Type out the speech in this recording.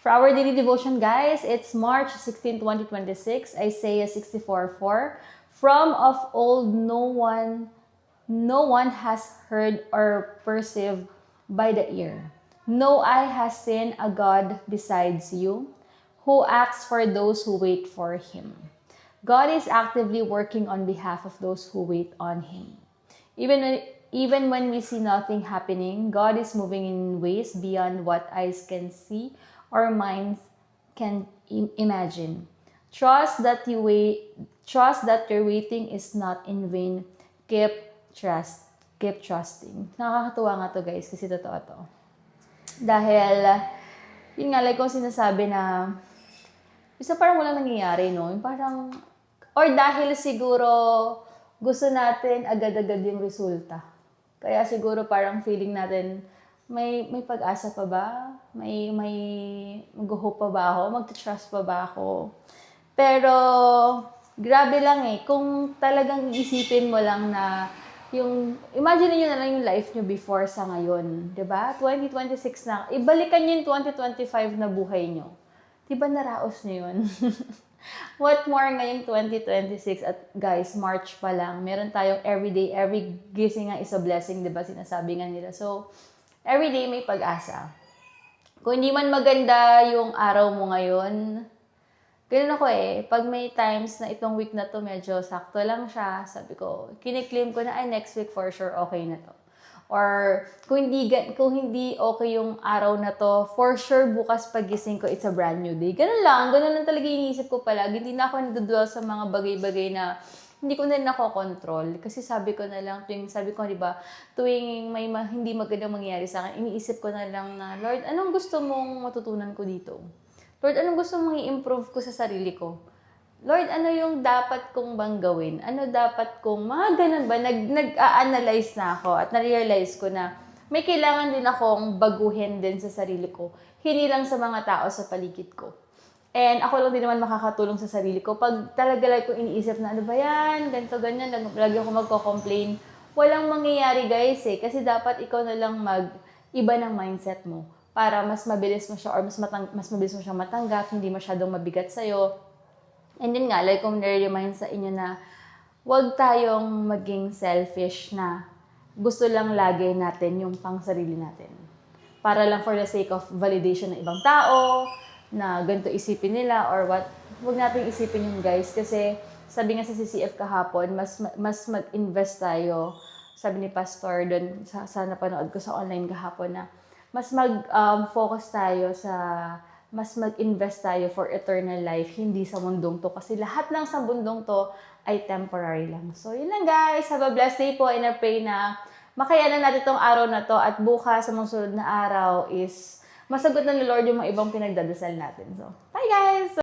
For our daily devotion, guys, it's March 16, 2026, Isaiah 64:4. From of old no one has heard or perceived by the ear. No eye has seen a God besides you, who acts for those who wait for Him. God is actively working on behalf of those who wait on Him. Even when we see nothing happening, God is moving in ways beyond what eyes can see or minds can imagine. Trust that your waiting is not in vain. Keep trusting. Nakakatuwa nga to, guys, kasi totoo to. Dahil, yun nga, like kung sinasabi na, isa parang walang nangyayari, no? Yung parang, or dahil siguro gusto natin agad-agad yung resulta. Kaya siguro parang feeling natin, may pag-asa pa ba? May mag-hope pa ba ako? Mag-trust pa ba ako? Pero, grabe lang eh. Kung talagang isipin mo lang na imagine niyo na lang yung life niyo before sa ngayon. 'Di ba? 2026 na. Ibalikan niyo yung 2025 na buhay niyo. 'Di ba naraos niyo yun? What more ngayong 2026 at guys, March pa lang. Meron tayong everyday, every gising nga is a blessing, 'di ba? Sinasabi nga nila. So, everyday may pag-asa. Kung hindi man maganda yung araw mo ngayon, ganun ako eh. Pag may times na itong week na to medyo sakto lang siya, sabi ko, kiniklaim ko na, next week for sure okay na to. Or kung hindi okay yung araw na to, for sure bukas pagising ko, it's a brand new day. Ganun lang talaga iniisip ko palagi. Hindi na ako nadudwell sa mga bagay-bagay na hindi ko na nakokontrol. Kasi sabi ko na lang, tuwing may hindi magandang mangyayari sa akin, iniisip ko na lang na, Lord, anong gusto mong matutunan ko dito? Lord, anong gusto mong i-improve ko sa sarili ko? Lord, ano yung dapat kong bang gawin? Ano dapat kong, mga ganun ba? Nag-a-analyze na ako at na-realize ko na may kailangan din akong baguhin din sa sarili ko. Hindi lang sa mga tao sa paligid ko. And ako lang din naman makakatulong sa sarili ko. Pag talaga like ko iniisip na, ano ba yan? Ganito, ganyan. Lagi ako magko-complain. Walang mangyayari, guys eh. Kasi dapat ikaw na lang mag-iba ng mindset mo para mas mabilis mo siya or mas mabilis mo siyang matanggap, hindi masyadong mabigat sa'yo. And then nga, like kung nare-remind sa inyo na huwag tayong maging selfish na gusto lang lagi natin yung pang sarili natin. Para lang for the sake of validation ng ibang tao, na ganito isipin nila or what. Huwag natin isipin yun, guys, kasi sabi nga sa CCF kahapon, mas mag-invest tayo. Sabi ni Pastor doon, sa napanood ko sa online kahapon na mas mag-focus tayo mas mag-invest tayo for eternal life, hindi sa mundong to. Kasi lahat lang sa mundong to ay temporary lang. So, yun lang, guys. Have a blessed day po and I pray na makayanan natin tong araw na to at bukas sa mga sunod na araw is masagot na ni Lord yung mga ibang pinagdadasal natin. So, bye, guys!